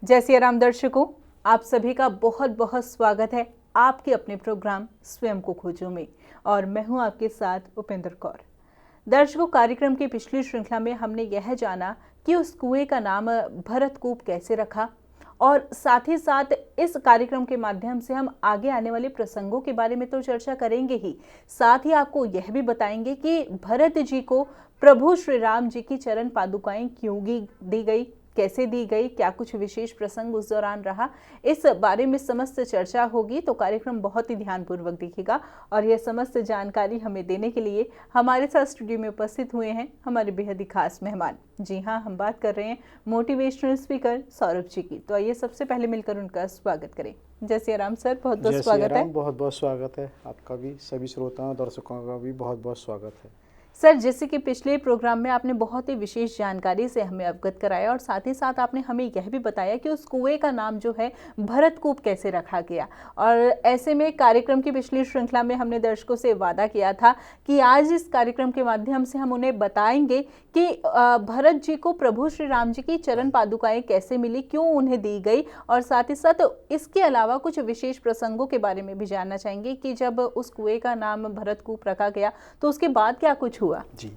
जय सिया राम दर्शकों, आप सभी का बहुत बहुत स्वागत है आपके अपने प्रोग्राम स्वयं को खोजो में। और मैं हूं आपके साथ उपेंद्र कौर। दर्शकों, कार्यक्रम की पिछली श्रृंखला में हमने यह जाना कि उस कुएं का नाम भरतकूप कैसे रखा, और साथ ही साथ इस कार्यक्रम के माध्यम से हम आगे आने वाले प्रसंगों के बारे में तो चर्चा करेंगे ही, साथ ही आपको यह भी बताएंगे कि भरत जी को प्रभु श्री राम जी की चरण पादुकाएं क्यों दी गई, कैसे दी गई, क्या कुछ विशेष प्रसंग उस दौरान रहा, इस बारे में समस्त चर्चा होगी। तो कार्यक्रम बहुत ही ध्यानपूर्वक देखिएगा। और यह समस्त जानकारी हमें देने के लिए हमारे साथ स्टूडियो में उपस्थित हुए हैं हमारे बेहद ही खास मेहमान। जी हाँ, हम बात कर रहे हैं मोटिवेशनल स्पीकर सौरभ जी की। तो आइए सबसे पहले मिलकर उनका स्वागत करें। जय सिया राम सर, बहुत बहुत स्वागत है। बहुत बहुत स्वागत है आपका भी, सभी श्रोताओं दर्शकों का भी बहुत बहुत स्वागत है। सर, जैसे कि पिछले प्रोग्राम में आपने बहुत ही विशेष जानकारी से हमें अवगत कराया, और साथ ही साथ आपने हमें यह भी बताया कि उस कुएं का नाम जो है भरतकूप कैसे रखा गया। और ऐसे में कार्यक्रम की पिछली श्रृंखला में हमने दर्शकों से वादा किया था कि आज इस कार्यक्रम के माध्यम से हम उन्हें बताएंगे कि भरत जी को प्रभु श्री राम जी की चरण पादुकाएं कैसे मिली, क्यों उन्हें दी गई, और साथ ही साथ इसके अलावा कुछ विशेष प्रसंगों के बारे में भी जानना चाहेंगे कि जब उस कुएं का नाम भरतकूप रखा गया तो उसके बाद क्या कुछ हुआ। जी,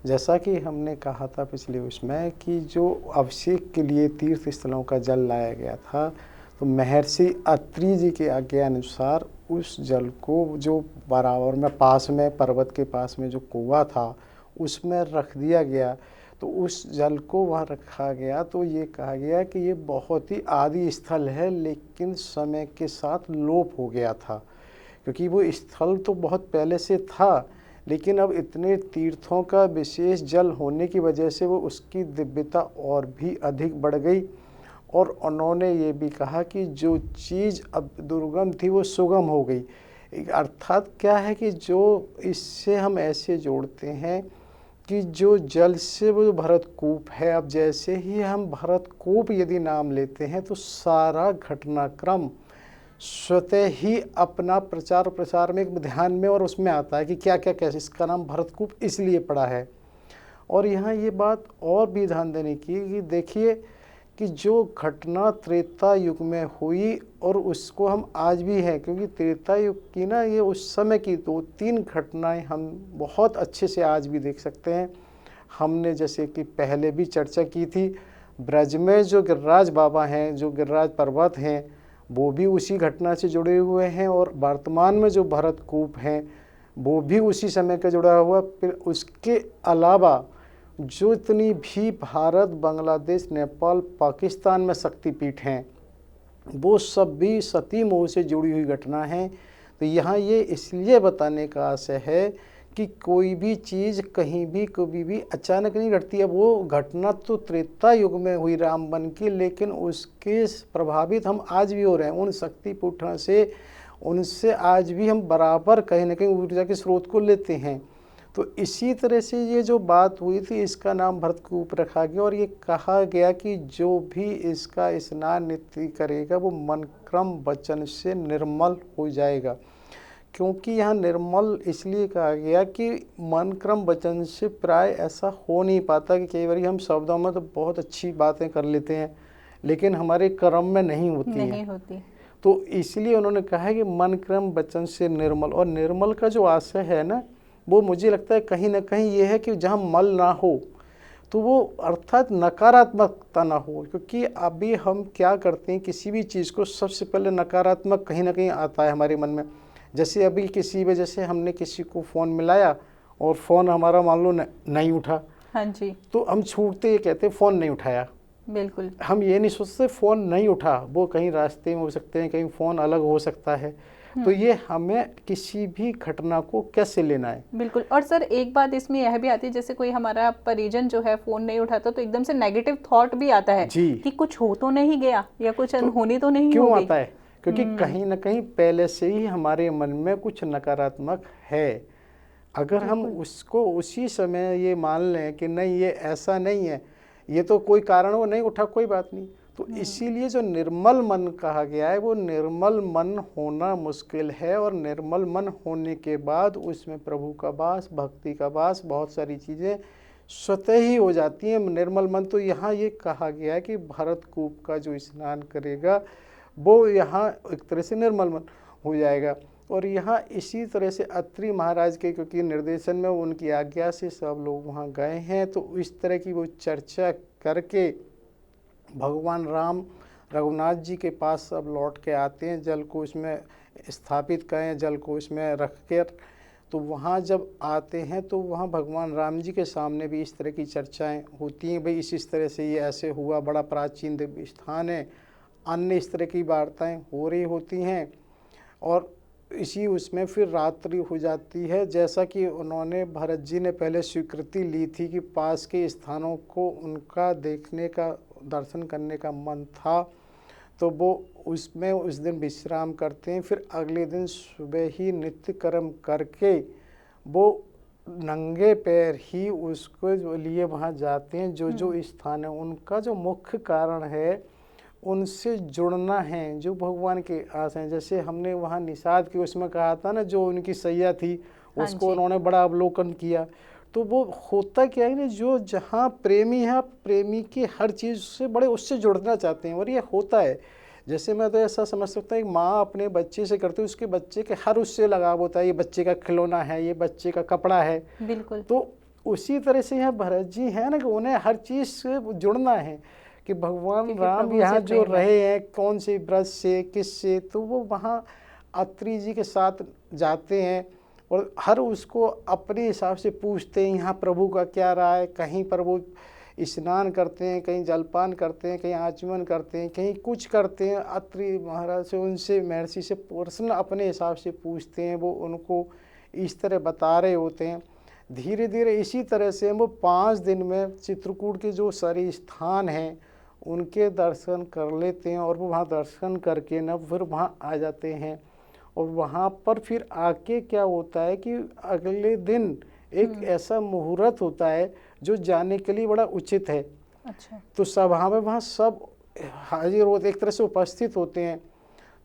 जैसा कि हमने कहा था पिछले उसमें कि जो अभिषेक के लिए तीर्थ स्थलों का जल लाया गया था, तो महर्षि अत्रि जी के आज्ञा अनुसार उस जल को जो बराबर में पास में पर्वत के पास में जो कुआं था उसमें रख दिया गया। तो उस जल को वहाँ रखा गया तो ये कहा गया कि ये बहुत ही आदि स्थल है, लेकिन समय के साथ लोप हो गया था, क्योंकि वो स्थल तो बहुत पहले से था, लेकिन अब इतने तीर्थों का विशेष जल होने की वजह से वो उसकी दिव्यता और भी अधिक बढ़ गई। और उन्होंने ये भी कहा कि जो चीज़ अब दुर्गम थी वो सुगम हो गई। अर्थात क्या है कि जो इससे हम ऐसे जोड़ते हैं कि जो जल से वो भरतकूप है, अब जैसे ही हम भरतकूप यदि नाम लेते हैं तो सारा घटनाक्रम स्वतः ही अपना प्रचार प्रसार में एक ध्यान में और उसमें आता है कि क्या क्या कैसे इसका नाम भरतकूप इसलिए पड़ा है। और यहाँ ये बात और भी ध्यान देने की कि देखिए कि जो घटना त्रेता युग में हुई और उसको हम आज भी हैं, क्योंकि त्रेता युग की ना ये उस समय की 2-3 घटनाएं हम बहुत अच्छे से आज भी देख सकते हैं। हमने जैसे कि पहले भी चर्चा की थी, ब्रज में जो गिरिराज बाबा हैं, जो गिरिराज पर्वत हैं, वो भी उसी घटना से जुड़े हुए हैं, और वर्तमान में जो भरतकूप हैं वो भी उसी समय का जुड़ा हुआ। फिर उसके अलावा जो इतनी भी भारत, बांग्लादेश, नेपाल, पाकिस्तान में शक्तिपीठ हैं, वो सब भी सती मोह से जुड़ी हुई घटना है। तो यहाँ ये इसलिए बताने का आशय है कि कोई भी चीज़ कहीं भी कभी भी अचानक नहीं घटती है। वो घटना तो त्रेता युग में हुई राम बन की, लेकिन उसके प्रभावित हम आज भी हो रहे हैं उन शक्तिपीठों से। उनसे आज भी हम बराबर कहीं ना कहीं ऊर्जा के स्रोत को लेते हैं। तो इसी तरह से ये जो बात हुई थी, इसका नाम भरतकूप रखा गया, और ये कहा गया कि जो भी इसका स्नान नित्य करेगा वो मन क्रम वचन से निर्मल हो जाएगा। क्योंकि यहाँ निर्मल इसलिए कहा गया कि मन क्रम वचन से प्राय ऐसा हो नहीं पाता, कि कई बार हम शब्दों में तो बहुत अच्छी बातें कर लेते हैं लेकिन हमारे कर्म में नहीं होती। तो इसलिए उन्होंने कहा है कि मन क्रम वचन से निर्मल। और निर्मल का जो आशय है ना, वो मुझे लगता है कहीं ना कहीं ये है कि जहाँ मल ना हो तो वो अर्थात नकारात्मकता ना हो। क्योंकि अभी हम क्या करते हैं, किसी भी चीज़ को सबसे पहले नकारात्मक कहीं ना कहीं आता है हमारे मन में। जैसे अभी किसी वजह से हमने किसी को फ़ोन मिलाया और फ़ोन हमारा मान लो नहीं उठा, हाँ जी, तो हम छूटते ये कहते फ़ोन नहीं उठाया। बिल्कुल, हम ये नहीं सोचते फ़ोन नहीं उठा, वो कहीं रास्ते में हो सकते हैं, कहीं फ़ोन अलग हो सकता है। तो ये हमें किसी भी घटना को कैसे लेना है। बिल्कुल। और सर, एक बात इसमें यह भी आती है, जैसे कोई हमारा परिजन जो है फोन नहीं उठाता तो एकदम से नेगेटिव थॉट भी आता है कि कुछ हो तो नहीं गया या कुछ अनहोनी तो नहीं क्यों हो गई। आता है? क्योंकि कहीं ना कहीं पहले से ही हमारे मन में कुछ नकारात्मक है। अगर हम उसको उसी समय ये मान लें कि नहीं ये ऐसा नहीं है, ये तो कोई कारण वो नहीं उठा, कोई बात नहीं, तो इसीलिए जो निर्मल मन कहा गया है, वो निर्मल मन होना मुश्किल है। और निर्मल मन होने के बाद उसमें प्रभु का वास, भक्ति का वास, बहुत सारी चीज़ें स्वतः ही हो जाती हैं निर्मल मन। तो यहाँ ये कहा गया है कि भरतकूप का जो स्नान करेगा वो यहाँ एक तरह से निर्मल मन हो जाएगा। और यहाँ इसी तरह से अत्रि महाराज के क्योंकि निर्देशन में उनकी आज्ञा से सब लोग वहाँ गए हैं, तो इस तरह की वो चर्चा करके भगवान राम रघुनाथ जी के पास सब लौट के आते हैं, जल को उसमें स्थापित करें, जल को उसमें रख कर। तो वहाँ जब आते हैं तो वहाँ भगवान राम जी के सामने भी इस तरह की चर्चाएं होती हैं, भाई इस तरह से ये ऐसे हुआ, बड़ा प्राचीन दिव्य स्थान है, अन्य इस तरह की वार्ताएं हो रही होती हैं। और इसी उसमें फिर रात्रि हो जाती है। जैसा कि उन्होंने भरत जी ने पहले स्वीकृति ली थी कि पास के स्थानों को उनका देखने का दर्शन करने का मन था, तो वो उसमें उस दिन विश्राम करते हैं। फिर अगले दिन सुबह ही नित्य कर्म करके वो नंगे पैर ही उसको जो लिए वहाँ जाते हैं। जो स्थान है उनका जो मुख्य कारण है उनसे जुड़ना है, जो भगवान के आस हैं। जैसे हमने वहाँ निषाद की उसमें कहा था ना, जो उनकी सैया थी उसको उन्होंने बड़ा अवलोकन किया। तो वो होता क्या है ना, जो जहाँ प्रेमी है प्रेमी की हर चीज़ से बड़े उससे जुड़ना चाहते हैं। और ये होता है, जैसे मैं तो ऐसा समझ सकता हूँ, एक माँ अपने बच्चे से करती है, उसके बच्चे के हर उससे लगाव होता है, ये बच्चे का खिलौना है, ये बच्चे का कपड़ा है। बिल्कुल। तो उसी तरह से यहाँ भरत जी हैं ना कि उन्हें हर चीज़ से जुड़ना है कि भगवान राम यहाँ जो रहे हैं, कौन से व्रत से किससे, तो वो वहाँ अत्रि जी के साथ जाते हैं और हर उसको अपने हिसाब से पूछते हैं, यहाँ प्रभु का क्या राय। कहीं पर वो स्नान करते हैं, कहीं जलपान करते हैं, कहीं आचमन करते हैं, कहीं कुछ करते हैं। अत्रि महाराज से उनसे महर्षि से प्रश्न अपने हिसाब से पूछते हैं, वो उनको इस तरह बता रहे होते हैं। धीरे धीरे इसी तरह से वो 5 दिन में चित्रकूट के जो सारे स्थान हैं उनके दर्शन कर लेते हैं। और वो वहाँ दर्शन करके ना फिर वहाँ आ जाते हैं। और वहाँ पर फिर आके क्या होता है कि अगले दिन एक ऐसा मुहूर्त होता है जो जाने के लिए बड़ा उचित है। अच्छा। तो सब वहाँ सब हाजिर होते, एक तरह से उपस्थित होते हैं।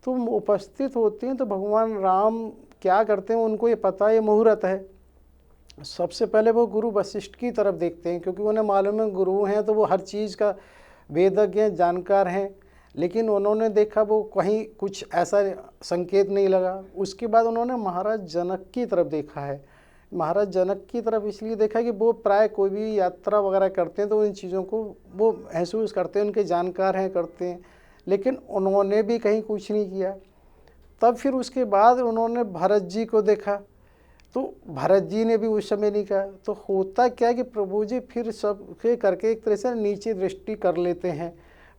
तो उपस्थित होते हैं तो भगवान राम क्या करते हैं, उनको ये पता है ये मुहूर्त है। सबसे पहले वो गुरु वशिष्ठ की तरफ देखते हैं, क्योंकि उन्हें मालूम है गुरु हैं तो वो हर चीज़ का वेदज्ञ जानकार हैं। लेकिन उन्होंने देखा वो कहीं कुछ ऐसा संकेत नहीं लगा। उसके बाद उन्होंने महाराज जनक की तरफ देखा है। महाराज जनक की तरफ इसलिए देखा कि वो प्राय कोई भी यात्रा वगैरह करते हैं तो इन चीज़ों को वो महसूस करते हैं, उनके जानकार हैं, करते हैं। लेकिन उन्होंने भी कहीं कुछ नहीं किया। तब फिर उसके बाद उन्होंने भरत जी को देखा, तो भरत जी ने भी उस समय नहीं कहा। तो होता क्या कि प्रभु जी फिर सबके करके एक तरह से नीचे दृष्टि कर लेते हैं।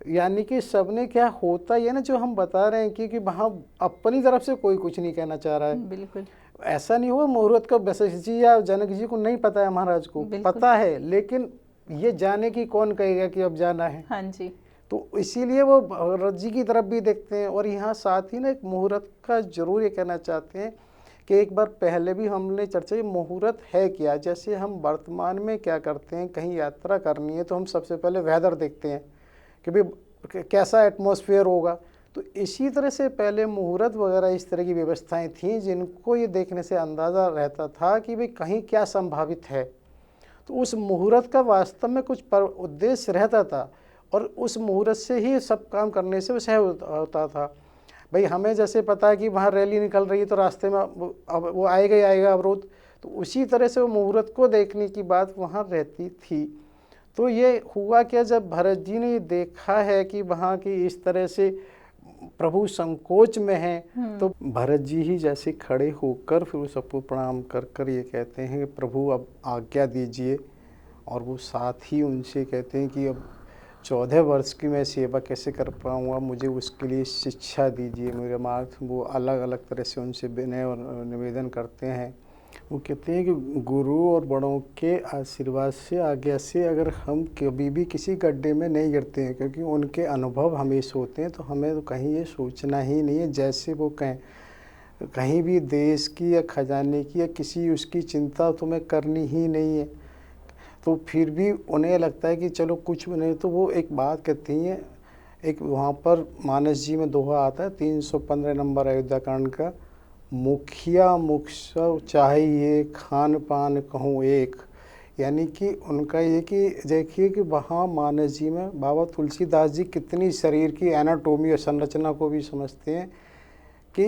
यानी कि सबने क्या होता है ना, जो हम बता रहे हैं कि वहाँ अपनी तरफ से कोई कुछ नहीं कहना चाह रहा है। बिल्कुल ऐसा नहीं हुआ मुहूर्त का वशिष्ठ जी या जनक जी को नहीं पता है, महाराज को पता है, लेकिन ये जाने की कौन कहेगा कि अब जाना है। हाँ जी। तो इसीलिए वो भरत जी की तरफ भी देखते हैं। और यहाँ साथ ही ना एक मुहूर्त का जरूर ये कहना चाहते हैं कि एक बार पहले भी हमने चर्चा की, मुहूर्त है क्या। जैसे हम वर्तमान में क्या करते हैं, कहीं यात्रा करनी है तो हम सबसे पहले वेदर देखते हैं कि भाई कैसा एटमॉस्फेयर होगा। तो इसी तरह से पहले मुहूर्त वगैरह इस तरह की व्यवस्थाएं थीं जिनको ये देखने से अंदाज़ा रहता था कि भाई कहीं क्या संभावित है। तो उस मुहूर्त का वास्तव में कुछ उद्देश्य रहता था और उस मुहूर्त से ही सब काम करने से वह होता था। भाई हमें जैसे पता है कि वहाँ रैली निकल रही है तो रास्ते में वो आएगा ही आएगा अवरोध, तो उसी तरह से वो मुहूर्त को देखने की बात वहाँ रहती थी। तो ये हुआ क्या, जब भरत जी ने देखा है कि वहाँ की इस तरह से प्रभु संकोच में हैं, तो भरत जी ही जैसे खड़े होकर फिर सबको प्रणाम कर कर ये कहते हैं कि प्रभु अब आज्ञा दीजिए। और वो साथ ही उनसे कहते हैं कि अब 14 वर्ष की मैं सेवा कैसे कर पाऊँगा, मुझे उसके लिए शिक्षा दीजिए, मेरे मार्ग। वो अलग अलग तरह से उनसे विनय और निवेदन करते हैं। वो कहते हैं कि गुरु और बड़ों के आशीर्वाद से आज्ञा से अगर हम कभी भी किसी गड्ढे में नहीं गिरते हैं, क्योंकि उनके अनुभव हमेशा होते हैं, तो हमें तो कहीं ये सोचना ही नहीं है। जैसे वो कहें कहीं भी देश की या खजाने की या किसी उसकी चिंता तुम्हें करनी ही नहीं है। तो फिर भी उन्हें लगता है कि चलो कुछ नहीं। तो वो एक बात कहती हैं, एक वहाँ पर मानस जी में दोहा आता है 315 नंबर अयोध्या कांड का, मुखिया मुख सब चाहिए खान पान कहूँ एक, यानी कि उनका ये कि देखिए कि वहाँ मानस जी में बाबा तुलसीदास जी कितनी शरीर की एनाटोमी और संरचना को भी समझते हैं कि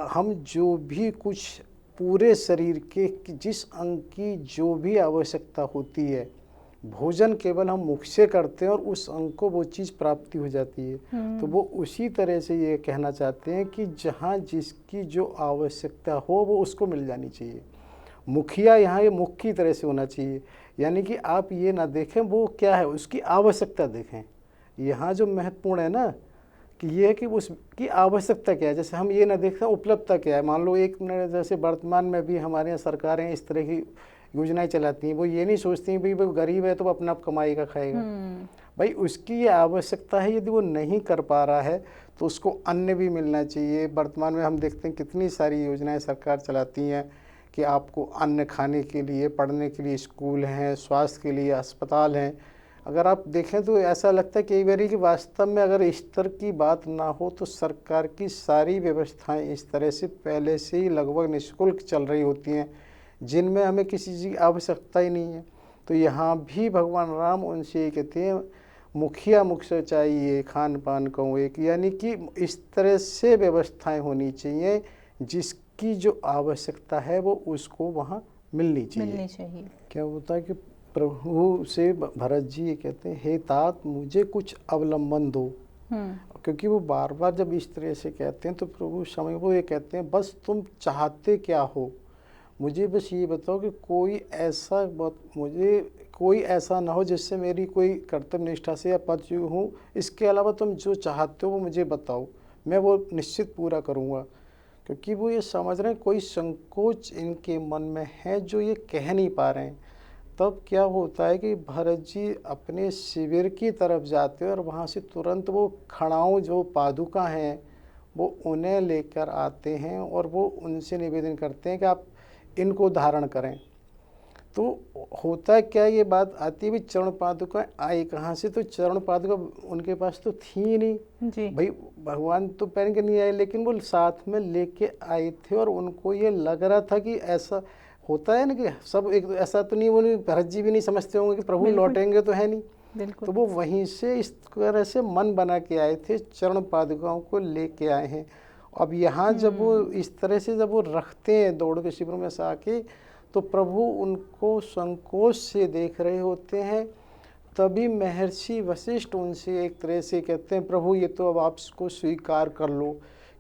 हम जो भी कुछ पूरे शरीर के जिस अंग की जो भी आवश्यकता होती है, भोजन केवल हम मुख से करते हैं और उस अंग को वो चीज़ प्राप्ति हो जाती है। तो वो उसी तरह से ये कहना चाहते हैं कि जहाँ जिसकी जो आवश्यकता हो वो उसको मिल जानी चाहिए। मुखिया यहाँ ये मुख की तरह से होना चाहिए, यानी कि आप ये ना देखें वो क्या है, उसकी आवश्यकता देखें। यहाँ जो महत्वपूर्ण है ना कि ये है कि उसकी आवश्यकता क्या है। जैसे हम ये ना देखते उपलब्धता क्या है। मान लो एक जैसे वर्तमान में भी हमारे यहाँ सरकारें इस तरह की योजनाएं चलाती हैं, वो ये नहीं सोचती हैं भाई वो गरीब है तो वो अपना कमाएगा खाएगा। भाई उसकी ये आवश्यकता है, यदि वो नहीं कर पा रहा है तो उसको अन्न भी मिलना चाहिए। वर्तमान में हम देखते हैं कितनी सारी योजनाएं सरकार चलाती हैं कि आपको अन्न खाने के लिए, पढ़ने के लिए स्कूल हैं, स्वास्थ्य के लिए अस्पताल हैं। अगर आप देखें तो ऐसा लगता है कई बार कि वास्तव में अगर इस तरह की बात ना हो तो सरकार की सारी व्यवस्थाएं इस तरह से पहले से ही लगभग निःशुल्क चल रही होती हैं, जिनमें हमें किसी चीज़ की आवश्यकता ही नहीं है। तो यहाँ भी भगवान राम उनसे ये कहते हैं मुखिया मुख से चाहिए खान पान को एक, यानी कि इस तरह से व्यवस्थाएं होनी चाहिए जिसकी जो आवश्यकता है वो उसको वहाँ मिलनी चाहिए। क्या होता है कि प्रभु से भरत जी ये कहते हैं हे तात मुझे कुछ अवलंबन दो, क्योंकि वो बार बार जब इस तरह से कहते हैं तो प्रभु समय वो ये कहते हैं बस तुम चाहते क्या हो, मुझे बस ये बताओ कि कोई ऐसा ना हो जिससे मेरी कोई कर्तव्य निष्ठा से या पद हूँ, इसके अलावा तुम जो चाहते हो वो मुझे बताओ, मैं वो निश्चित पूरा करूँगा। क्योंकि वो ये समझ रहे हैं कोई संकोच इनके मन में है जो ये कह नहीं पा रहे हैं। तब क्या होता है कि भरत जी अपने शिविर की तरफ जाते हैं और वहाँ से तुरंत वो खड़ाऊँ जो पादुका हैं वो उन्हें लेकर आते हैं और वो उनसे निवेदन करते हैं कि आप इनको धारण करें। तो होता है क्या, ये बात आती है भी चरण पादुका आई कहाँ से, तो चरण पादुका उनके पास तो थी नहीं जी। भाई भगवान तो पहन के नहीं आए, लेकिन वो साथ में लेके आए थे और उनको ये लग रहा था कि ऐसा होता है ना कि सब एक ऐसा तो नहीं, वो भरत जी भी नहीं समझते होंगे कि प्रभु लौटेंगे तो है नहीं। तो वो वहीं से इस तरह से मन बना के आए थे, चरण पादुकाओं को लेके आए हैं। अब यहाँ जब वो इस तरह से जब वो रखते हैं दौड़ के शिविर में से आके, तो प्रभु उनको संकोच से देख रहे होते हैं। तभी महर्षि वशिष्ठ उनसे एक तरह से कहते हैं प्रभु ये तो अब आप इसको स्वीकार कर लो,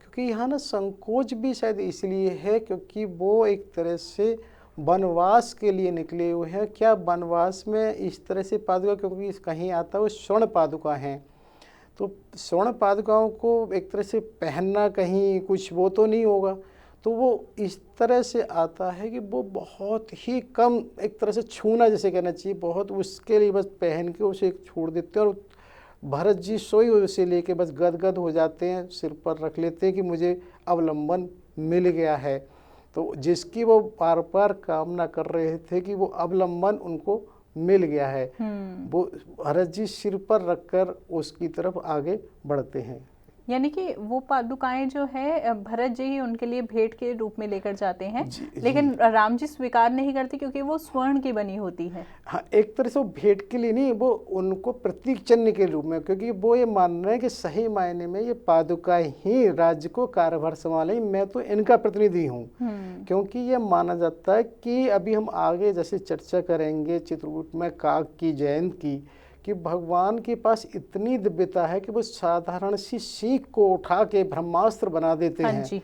क्योंकि यहाँ ना संकोच भी शायद इसलिए है क्योंकि वो एक तरह से वनवास के लिए निकले हुए हैं। क्या वनवास में इस तरह से पादुका, क्योंकि कहीं आता है वो स्वर्ण पादुका हैं, तो स्वर्ण पादुकाओं को एक तरह से पहनना कहीं कुछ वो तो नहीं होगा, तो वो इस तरह से आता है कि वो बहुत ही कम एक तरह से छूना जैसे कहना चाहिए, बहुत उसके लिए बस पहन के उसे छोड़ देते हैं। और भरत जी सोई उसे लेके बस गदगद हो जाते हैं, सिर पर रख लेते हैं कि मुझे अवलंबन मिल गया है। तो जिसकी वो बार बार कामना कर रहे थे कि वो अवलंबन उनको मिल गया है, वो भरत जी सिर पर रखकर उसकी तरफ आगे बढ़ते हैं। यानी कि वो पादुकाएं जो है भरत जी ही उनके लिए भेंट के रूप में लेकर जाते हैं, लेकिन राम जी स्वीकार नहीं करते क्योंकि वो स्वर्ण की बनी होती है। हाँ, एक तरह से वो भेंट के लिए नहीं, वो उनको प्रतीक चिन्ह के रूप में, क्योंकि वो ये मान रहे हैं कि सही मायने में ये पादुकाएं ही राज्य को कार्यभार संभालें, मैं तो इनका प्रतिनिधि हूँ। क्योंकि ये माना जाता है कि अभी हम आगे जैसे चर्चा करेंगे चित्रकूट में काक की जयंत की, कि भगवान के पास इतनी दिव्यता है कि वो साधारण सी सीख को उठा के ब्रह्मास्त्र बना देते हैं।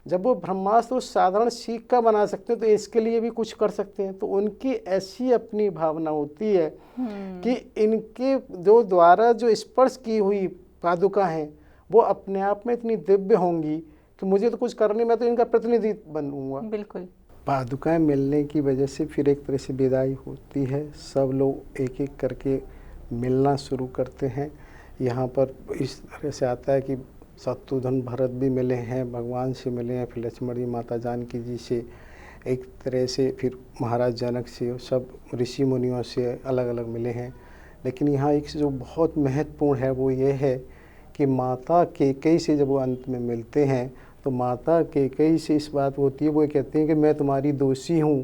जब वो ब्रह्मास्त्र साधारण सीख का बना सकते हैं तो इसके लिए भी कुछ कर सकते हैं। तो उनकी ऐसी अपनी भावना होती है कि इनके जो द्वारा जो स्पर्श की हुई पादुका हैं वो अपने आप में इतनी दिव्य होंगी कि मुझे तो कुछ करने में, तो इनका प्रतिनिधि बनूंगा। बिल्कुल। पादुकाएं मिलने की वजह से फिर एक तरह से विदाई होती है, सब लोग एक एक करके मिलना शुरू करते हैं। यहाँ पर इस तरह से आता है कि शत्रुघ्न भरत भी मिले हैं, भगवान से मिले हैं, फिर लक्ष्मण जी माता जानकी जी से, एक तरह से फिर महाराज जनक से, सब ऋषि मुनियों से अलग अलग मिले हैं। लेकिन यहाँ एक जो बहुत महत्वपूर्ण है वो ये है कि माता कैकेयी से जब वो अंत में मिलते हैं तो माता कैकेयी से इस बात होती है, वो कहते हैं कि मैं तुम्हारी दोषी हूँ।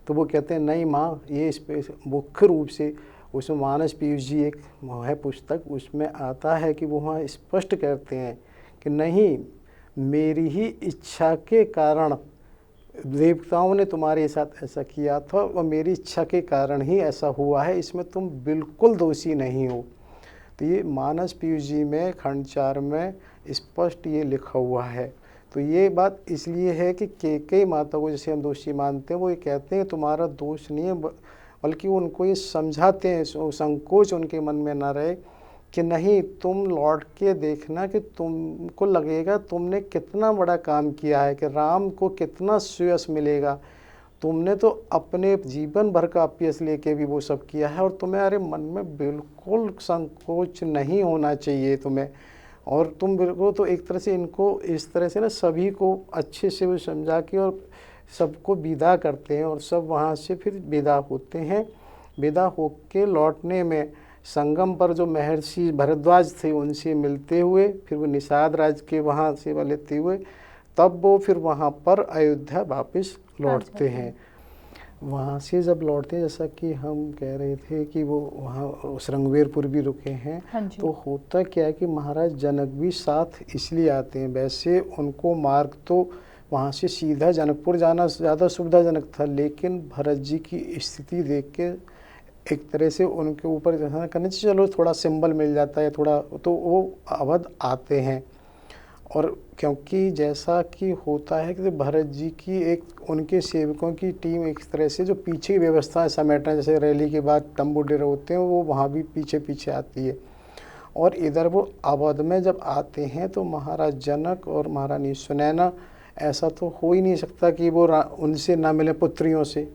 तो वो कहते हैं नहीं माँ, ये इस पे मुख्य रूप से उसमें मानस पीयूष जी एक है पुस्तक, उसमें आता है कि वो वहाँ स्पष्ट करते हैं कि नहीं, मेरी ही इच्छा के कारण देवताओं ने तुम्हारे साथ ऐसा किया था और मेरी इच्छा के कारण ही ऐसा हुआ है, इसमें तुम बिल्कुल दोषी नहीं हो। तो ये मानस पीयूष जी में खंड 4 में स्पष्ट ये लिखा हुआ है। तो ये बात इसलिए है कि कई माता को जैसे हम दोषी मानते हैं, वो ये कहते हैं तुम्हारा दोष नहीं है, बल्कि उनको ये समझाते हैं, संकोच उनके मन में ना रहे कि नहीं, तुम लौट के देखना कि तुमको लगेगा तुमने कितना बड़ा काम किया है, कि राम को कितना श्रेयस मिलेगा। तुमने तो अपने जीवन भर का अपयश लेके भी वो सब किया है, और तुम्हारे मन में बिल्कुल संकोच नहीं होना चाहिए तुम्हें। और तुम बिल्कुल तो एक तरह से इनको इस तरह से ना सभी को अच्छे से वो समझा के और सबको विदा करते हैं, और सब वहाँ से फिर विदा होते हैं। विदा होके लौटने में संगम पर जो महर्षि भरद्वाज थे उनसे मिलते हुए, फिर वो निषाद राज के वहाँ सेवा लेते हुए, तब वो फिर वहाँ पर अयोध्या वापस लौटते हैं। वहाँ से जब लौटते हैं, जैसा कि हम कह रहे थे कि वो वहाँ श्रृंगवेरपुर भी रुके हैं, तो होता क्या है कि महाराज जनक भी साथ इसलिए आते हैं। वैसे उनको मार्ग तो वहाँ से सीधा जनकपुर जाना ज़्यादा सुविधाजनक था, लेकिन भरत जी की स्थिति देख के एक तरह से उनके ऊपर जैसा करने से चलो थोड़ा सिंबल मिल जाता है थोड़ा, तो वो अवध आते हैं। और क्योंकि जैसा कि होता है कि भरत जी की एक उनके सेवकों की टीम एक तरह से जो पीछे की व्यवस्था समेटना, जैसे रैली के बाद तंबू डेरे होते हैं, वो वहाँ भी पीछे पीछे आती है। और इधर वो अवध में जब आते हैं तो महाराज जनक और महारानी सुनैना, ऐसा तो हो ही नहीं सकता कि वो उनसे ना मिले पुत्रियों से।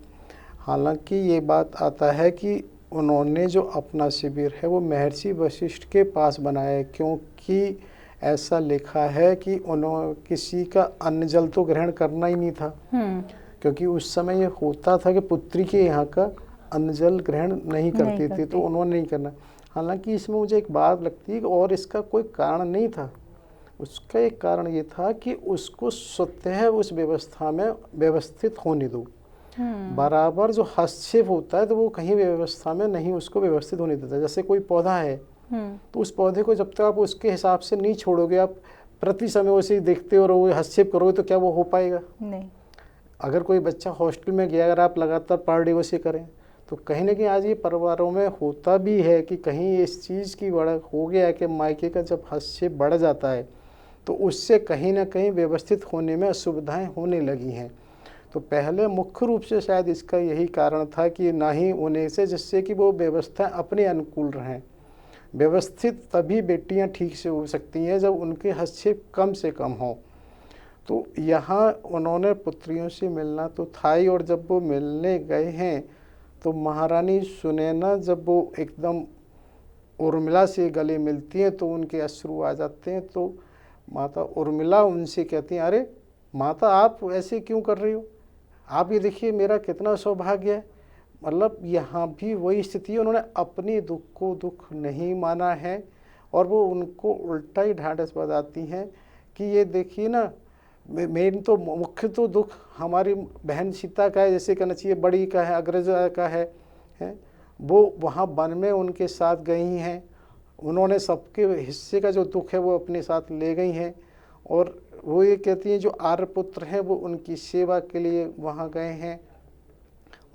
हालांकि ये बात आता है कि उन्होंने जो अपना शिविर है वो महर्षि वशिष्ठ के पास बनाया है, क्योंकि ऐसा लिखा है कि उन्होंने किसी का अन्न जल तो ग्रहण करना ही नहीं था, क्योंकि उस समय ये होता था कि पुत्री के यहाँ का अन्न जल ग्रहण नहीं करते थे, तो उन्होंने नहीं करना। हालांकि इसमें मुझे एक बात लगती है और इसका कोई कारण नहीं था। उसका एक कारण ये था कि उसको स्वतः उस व्यवस्था में व्यवस्थित होने दो। बराबर जो हस्तक्षेप होता है तो वो कहीं व्यवस्था में नहीं उसको व्यवस्थित होने देता। जैसे कोई पौधा है तो उस पौधे को जब तक आप उसके हिसाब से नहीं छोड़ोगे, आप प्रति समय उसे देखते हो रहोगे, हस्तक्षेप करोगे, तो क्या वो हो पाएगा? नहीं। अगर कोई बच्चा हॉस्टल में गया, अगर आप लगातार पर डे उसे करें, तो कहीं ना कहीं आज ये परिवारों में होता भी है कि कहीं इस चीज़ की बड़ा हो गया है कि मायके का जब हस्तक्षेप बढ़ जाता है तो उससे कहीं ना कहीं व्यवस्थित होने में असुविधाएं होने लगी हैं। तो पहले मुख्य रूप से शायद इसका यही कारण था कि ना ही होने से, जिससे कि वो व्यवस्था अपने अनुकूल रहें। व्यवस्थित तभी बेटियां ठीक से हो सकती हैं जब उनके हस्तक्षेप कम से कम हो। तो यहाँ उन्होंने पुत्रियों से मिलना तो था ही, और जब वो मिलने गए हैं तो महारानी सुनैना जब वो एकदम उर्मिला से गले मिलती हैं तो उनके अश्रु आ जाते हैं। तो माता उर्मिला उनसे कहती हैं, अरे माता, आप ऐसे क्यों कर रही हो? आप ये देखिए मेरा कितना सौभाग्य है। मतलब यहाँ भी वही स्थिति है, उन्होंने अपने दुख को दुख नहीं माना है, और वो उनको उल्टा ही ढांढस बताती हैं कि ये देखिए ना, मेन तो मुख्य तो दुख हमारी बहन सीता का है, जैसे कहना चाहिए बड़ी का है, अग्रजा का है। वो वहाँ वन में उनके साथ गई हैं, उन्होंने सबके हिस्से का जो दुख है वो अपने साथ ले गई हैं, और वो ये कहती हैं जो आर्यपुत्र हैं वो उनकी सेवा के लिए वहाँ गए हैं,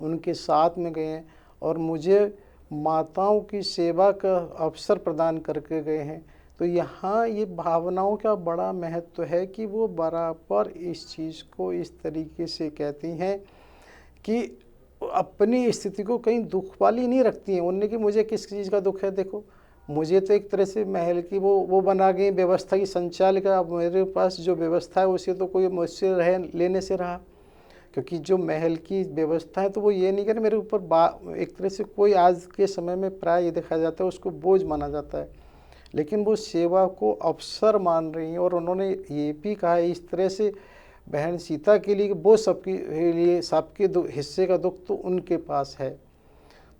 उनके साथ में गए हैं, और मुझे माताओं की सेवा का अवसर प्रदान करके गए हैं। तो यहाँ ये भावनाओं का बड़ा महत्व है कि वो बराबर इस चीज़ को इस तरीके से कहती हैं कि अपनी स्थिति को कहीं दुख वाली नहीं रखती हैं। उन्हें कि मुझे किस चीज़ का दुख है, देखो मुझे तो एक तरह से महल की वो बना गई व्यवस्था की संचालिका। अब मेरे पास जो व्यवस्था है उसे तो कोई मुझसे लेने से रहा, क्योंकि जो महल की व्यवस्था है तो वो ये नहीं करे मेरे ऊपर एक तरह से कोई आज के समय में प्राय ये देखा जाता है उसको बोझ माना जाता है, लेकिन वो सेवा को अवसर मान रही हैं। और उन्होंने ये भी कहा है इस तरह से बहन सीता के लिए वो सबके लिए सबके हिस्से का दुख तो उनके पास है।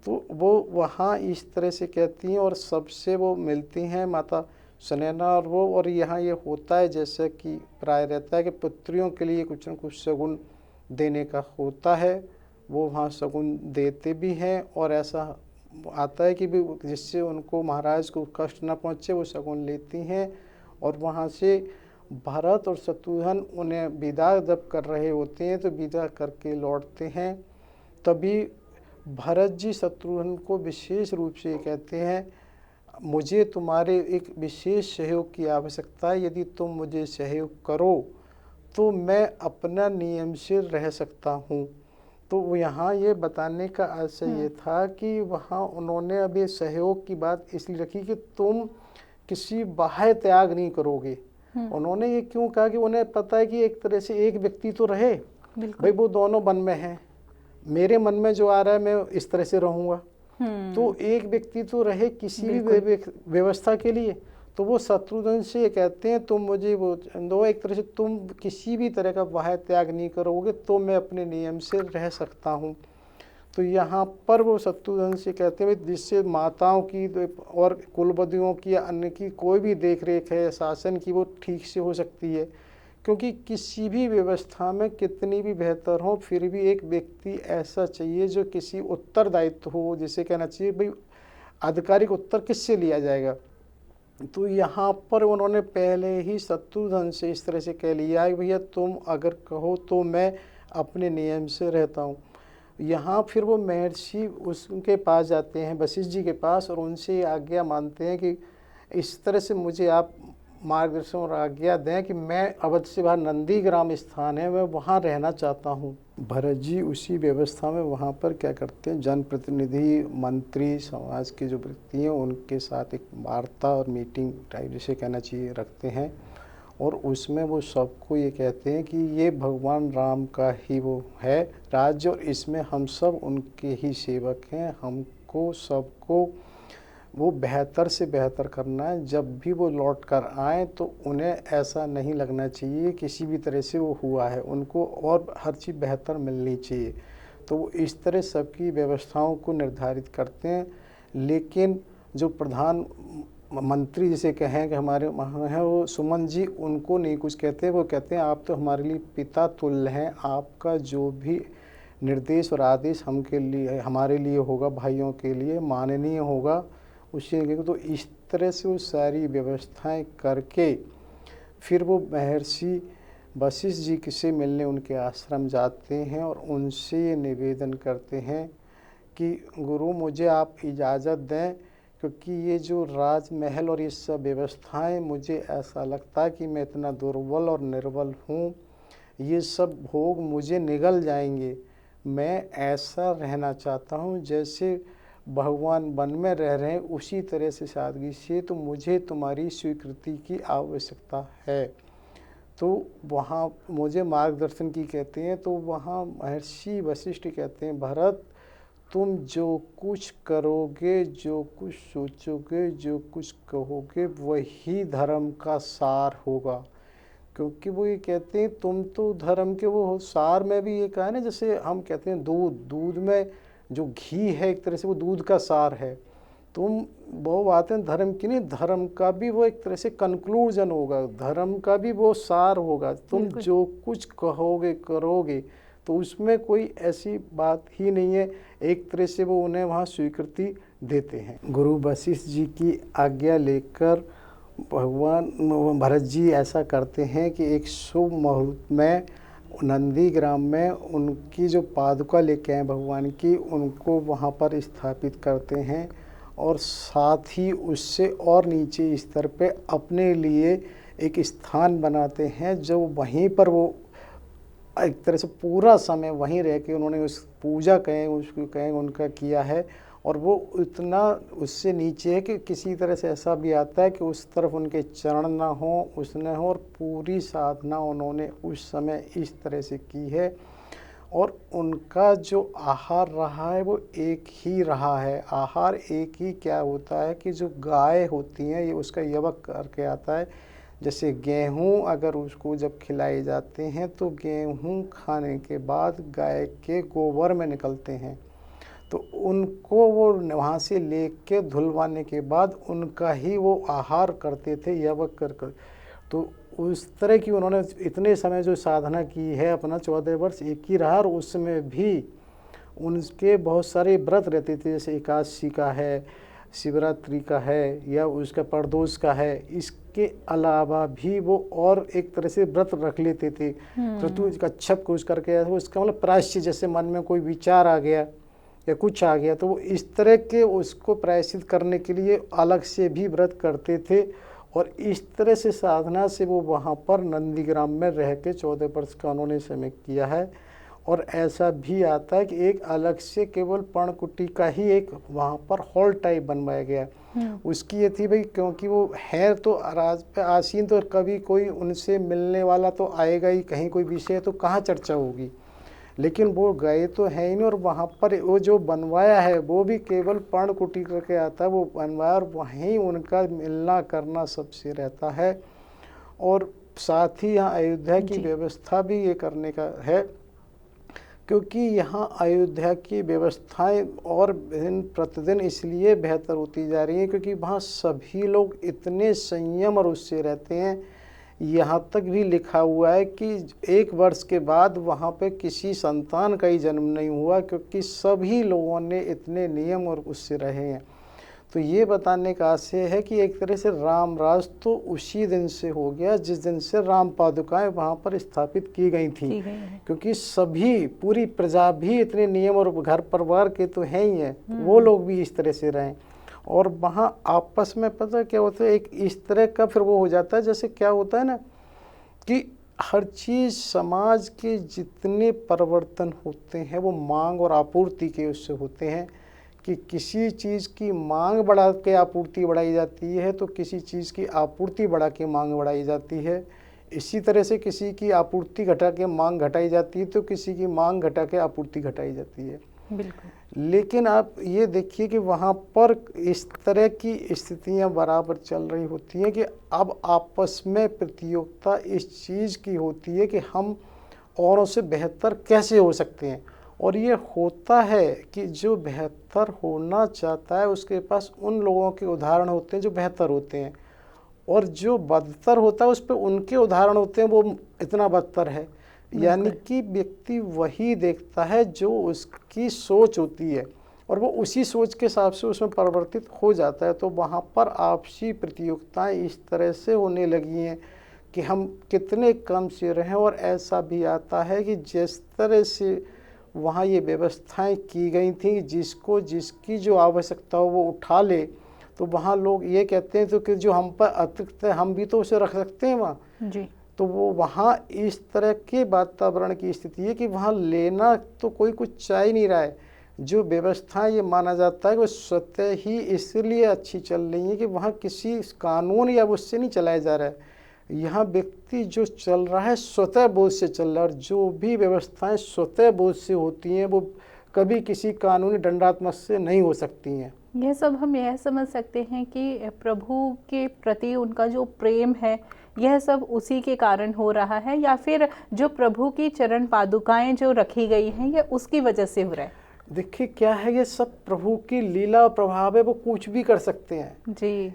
तो वो वहाँ इस तरह से कहती हैं और सबसे वो मिलती हैं माता सुनैना और वो। और यहाँ ये होता है जैसे कि प्राय रहता है कि पुत्रियों के लिए कुछ न कुछ सगुन देने का होता है, वो वहाँ शगुन देते भी हैं, और ऐसा आता है कि भी जिससे उनको महाराज को कष्ट न पहुँचे वो शगुन लेती हैं। और वहाँ से भरत और शत्रुघ्न उन्हें विदा जब कर रहे होते हैं तो विदा करके लौटते हैं। तभी भरत जी शत्रुघ्न को विशेष रूप से कहते हैं, मुझे तुम्हारे एक विशेष सहयोग की आवश्यकता है, यदि तुम मुझे सहयोग करो तो मैं अपना नियम से रह सकता हूँ। तो वो यहाँ ये बताने का आशय ये था कि वहाँ उन्होंने अभी सहयोग की बात इसलिए रखी कि तुम किसी बाह्य त्याग नहीं करोगे। उन्होंने ये क्यों कहा कि उन्हें पता है कि एक तरह से एक व्यक्ति तो रहे, भाई वो दोनों मन में हैं, मेरे मन में जो आ रहा है मैं इस तरह से रहूँगा, तो एक व्यक्ति तो रहे किसी भी व्यवस्था के लिए। तो वो शत्रुघ्न से कहते हैं तुम मुझे वो दो, एक तरह से तुम किसी भी तरह का बाह्य त्याग नहीं करोगे तो मैं अपने नियम से रह सकता हूँ। तो यहाँ पर वो शत्रुघ्न से कहते हैं जिससे माताओं की और कुलवधुओं की या अन्य की कोई भी देख रेख है शासन की वो ठीक से हो सकती है, क्योंकि किसी भी व्यवस्था में कितनी भी बेहतर हो फिर भी एक व्यक्ति ऐसा चाहिए जो किसी उत्तरदायित्व हो, जिसे कहना चाहिए भाई आधिकारिक उत्तर किससे लिया जाएगा। तो यहाँ पर उन्होंने पहले ही शत्रुघ्न से इस तरह से कह लिया है भैया तुम अगर कहो तो मैं अपने नियम से रहता हूँ। यहाँ फिर वो महर्षि उसके पास जाते हैं, वशिष्ठ जी के पास, और उनसे आज्ञा मानते हैं कि इस तरह से मुझे आप मार्गदर्शन और आज्ञा दें कि मैं अवध से बाहर नंदीग्राम स्थान है, मैं वहाँ रहना चाहता हूँ। भरत जी उसी व्यवस्था में वहाँ पर क्या करते हैं, जनप्रतिनिधि, मंत्री, समाज के जो व्यक्ति हैं उनके साथ एक वार्ता और मीटिंग टाइप जिसे कहना चाहिए रखते हैं, और उसमें वो सबको ये कहते हैं कि ये भगवान राम का ही वो है राज्य, और इसमें हम सब उनके ही सेवक हैं, हमको सबको वो बेहतर से बेहतर करना है। जब भी वो लौट कर आएँ तो उन्हें ऐसा नहीं लगना चाहिए किसी भी तरह से वो हुआ है, उनको और हर चीज़ बेहतर मिलनी चाहिए। तो वो इस तरह सबकी व्यवस्थाओं को निर्धारित करते हैं। लेकिन जो प्रधान मंत्री जिसे कहें कि हमारे वहाँ हैं वो सुमन जी, उनको नहीं कुछ कहते। वो कहते हैं आप तो हमारे लिए पिता तुल्य हैं, आपका जो भी निर्देश और आदेश हमारे लिए होगा, भाइयों के लिए माननीय होगा, उसे तो इस तरह से वो सारी व्यवस्थाएं करके फिर वो महर्षि वशिष्ठ जी से मिलने उनके आश्रम जाते हैं और उनसे ये निवेदन करते हैं कि गुरु मुझे आप इजाज़त दें, क्योंकि ये जो राजमहल और ये सब व्यवस्थाएं मुझे ऐसा लगता है कि मैं इतना दुर्बल और निर्बल हूँ, ये सब भोग मुझे निगल जाएंगे। मैं ऐसा रहना चाहता हूँ जैसे भगवान वन में रह रहे हैं, उसी तरह से सादगी से, तो मुझे तुम्हारी स्वीकृति की आवश्यकता है। तो वहाँ मुझे मार्गदर्शन की कहते हैं। तो वहाँ महर्षि वशिष्ठ कहते हैं भरत तुम जो कुछ करोगे, जो कुछ सोचोगे, जो कुछ कहोगे वही धर्म का सार होगा। क्योंकि वो ये कहते हैं तुम तो धर्म के वो सार में भी ये कहा है ना, जैसे हम कहते हैं दूध में जो घी है एक तरह से वो दूध का सार है। तुम वो बातें धर्म की नहीं, धर्म का भी वो एक तरह से कंक्लूजन होगा, धर्म का भी वो सार होगा। तुम जो कुछ कहोगे करोगे, तो उसमें कोई ऐसी बात ही नहीं है। एक तरह से वो उन्हें वहाँ स्वीकृति देते हैं। गुरु वशिष्ठ जी की आज्ञा लेकर भगवान भरत जी ऐसा करते हैं कि एक शुभ मुहूर्त में नंदीग्राम में उनकी जो पादुका लेके आए भगवान की, उनको वहाँ पर स्थापित करते हैं, और साथ ही उससे और नीचे स्तर पे अपने लिए एक स्थान बनाते हैं, जो वहीं पर वो एक तरह से पूरा समय वहीं रह के उन्होंने उस पूजा कहें उसको कहें उनका किया है। और वो इतना उससे नीचे है कि किसी तरह से ऐसा भी आता है कि उस तरफ उनके चरण ना हो, उस न हो, और पूरी साधना उन्होंने उस समय इस तरह से की है। और उनका जो आहार रहा है वो एक ही रहा है। आहार एक ही क्या होता है कि जो गाय होती हैं ये उसका यवक करके आता है। जैसे गेहूँ अगर उसको जब खिलाए जाते हैं तो गेहूँ खाने के बाद गाय के गोबर में निकलते हैं, तो उनको वो वहाँ से लेके धुलवाने के बाद उनका ही वो आहार करते थे यवक कर। तो उस तरह की उन्होंने इतने समय जो साधना की है, अपना 14 वर्ष एक ही रहा, और उसमें भी उनके बहुत सारे व्रत रहते थे, जैसे एकादशी का है, शिवरात्रि का है, या उसका प्रदोष का है। इसके अलावा भी वो और एक तरह से व्रत रख लेते थे, क्रतु कच्छप कुछ करके, उसका मतलब प्रायश्चित, जैसे मन में कोई विचार आ गया या कुछ आ गया तो वो इस तरह के उसको प्रायश्चित करने के लिए अलग से भी व्रत करते थे। और इस तरह से साधना से वो वहाँ पर नंदीग्राम में रह के 14 वर्ष का उन्होंने समय किया है। और ऐसा भी आता है कि एक अलग से केवल पर्णकुटी का ही एक वहाँ पर हॉल टाइप बनवाया गया। उसकी ये थी भाई, क्योंकि वो है तो राज पे आसीन, तो कभी कोई उनसे मिलने वाला तो आएगा ही, कहीं कोई विषय तो कहाँ चर्चा होगी, लेकिन वो गए तो है ही नहीं। और वहाँ पर वो जो बनवाया है वो भी केवल पर्णकुटी करके आता है, वो बनवाया और वहीं उनका मिलना करना सबसे रहता है। और साथ ही यहाँ अयोध्या की व्यवस्था भी ये करने का है, क्योंकि यहाँ अयोध्या की व्यवस्थाएं और दिन प्रतिदिन इसलिए बेहतर होती जा रही हैं क्योंकि वहाँ सभी लोग इतने संयम और उससे रहते हैं। यहाँ तक भी लिखा हुआ है कि 1 वर्ष के बाद वहाँ पे किसी संतान का ही जन्म नहीं हुआ, क्योंकि सभी लोगों ने इतने नियम और उससे रहे हैं। तो ये बताने का आशय है कि एक तरह से राम राज तो उसी दिन से हो गया जिस दिन से राम पादुकाएं वहाँ पर स्थापित की गई थी, क्योंकि सभी पूरी प्रजा भी इतने नियम और घर परिवार के तो हैं ही हैं, वो लोग भी इस तरह से रहें। और वहाँ आपस में पता क्या होता है, एक इस तरह का फिर वो हो जाता है, जैसे क्या होता है ना कि हर चीज़ समाज के जितने परिवर्तन होते हैं वो मांग और आपूर्ति के उससे होते हैं, कि किसी चीज़ की मांग बढ़ा के आपूर्ति बढ़ाई जाती है तो किसी चीज़ की आपूर्ति बढ़ा के मांग बढ़ाई जाती है। इसी तरह से किसी की आपूर्ति घटा के मांग घटाई जाती है तो किसी की मांग घटा के आपूर्ति घटाई जाती है। बिल्कुल। लेकिन आप ये देखिए कि वहाँ पर इस तरह की स्थितियाँ बराबर चल रही होती हैं कि अब आपस में प्रतियोगिता इस चीज़ की होती है कि हम औरों से बेहतर कैसे हो सकते हैं। और ये होता है कि जो बेहतर होना चाहता है उसके पास उन लोगों के उदाहरण होते हैं जो बेहतर होते हैं, और जो बदतर होता है उस पर उनके उदाहरण होते हैं वो इतना बदतर है। यानी कि व्यक्ति वही देखता है जो उसकी सोच होती है और वो उसी सोच के हिसाब से उसमें परिवर्तित हो जाता है। तो वहाँ पर आपसी प्रतियोगिताएं इस तरह से होने लगी हैं कि हम कितने कम से रहें। और ऐसा भी आता है कि जिस तरह से वहाँ ये व्यवस्थाएं की गई थी, जिसको जिसकी जो आवश्यकता हो वो उठा ले, तो वहाँ लोग ये कहते हैं तो कि जो हम पर अतिरिक्त है हम भी तो उसे रख सकते हैं वहाँ जी। तो वो वहाँ इस तरह के वातावरण की स्थिति है कि वहाँ लेना तो कोई कुछ चाह ही नहीं रहा है। जो व्यवस्था ये माना जाता है कि वो स्वतः ही इसलिए अच्छी चल रही है कि वहाँ किसी कानून या उससे नहीं चलाया जा रहा है। यहाँ व्यक्ति जो चल रहा है स्वतः बोध से चल रहा है, और जो भी व्यवस्थाएं स्वतः बोध से होती हैं वो कभी किसी कानूनी दंडात्मक से नहीं हो सकती हैं। यह सब हम यह समझ सकते हैं कि प्रभु के प्रति उनका जो प्रेम है यह सब उसी के कारण हो रहा है, या फिर जो प्रभु की चरण पादुकाएं जो रखी गई हैं यह उसकी वजह से हो रहा है? देखिए क्या है, ये सब प्रभु की लीला और प्रभाव है, वो कुछ भी कर सकते हैं जी।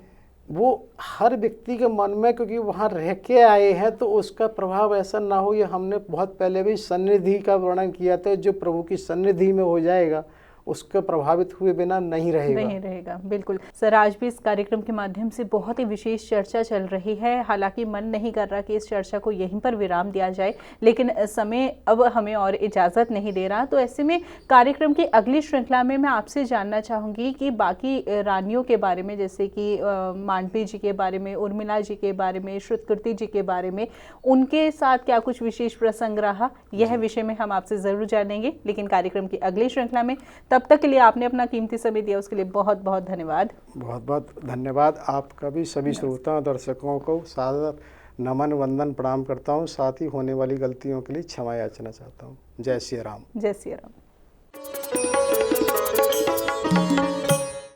वो हर व्यक्ति के मन में, क्योंकि वहाँ रह के आए हैं तो उसका प्रभाव ऐसा ना हो। ये हमने बहुत पहले भी सन्निधि का वर्णन किया था, जो प्रभु की सन्निधि में हो जाएगा उसके प्रभावित हुए बिना नहीं रहेगा। बिल्कुल सर, आज भी इस कार्यक्रम के माध्यम से बहुत ही विशेष चर्चा चल रही है। हालांकि मन नहीं कर रहा कि इस चर्चा को यहीं पर विराम दिया जाए, लेकिन समय अब हमें और इजाज़त नहीं दे रहा। तो ऐसे में कार्यक्रम की अगली श्रृंखला में मैं आपसे जानना चाहूँगी कि बाकी रानियों के बारे में, जैसे कि मांडवी जी के बारे में, उर्मिला जी के बारे में, श्रुतकीर्ति जी के बारे में, उनके साथ क्या कुछ विशेष प्रसंग रहा, यह विषय में हम आपसे ज़रूर जानेंगे, लेकिन कार्यक्रम की अगली श्रृंखला में। तब तक के लिए आपने अपना कीमती समय दिया, उसके लिए बहुत बहुत धन्यवाद। बहुत बहुत धन्यवाद आपका भी। सभी श्रोताओं दर्शकों को सादर नमन वंदन प्रणाम करता हूँ। साथ ही होने वाली गलतियों के लिए क्षमा याचना चाहता हूँ। जय श्री राम। जय श्री राम।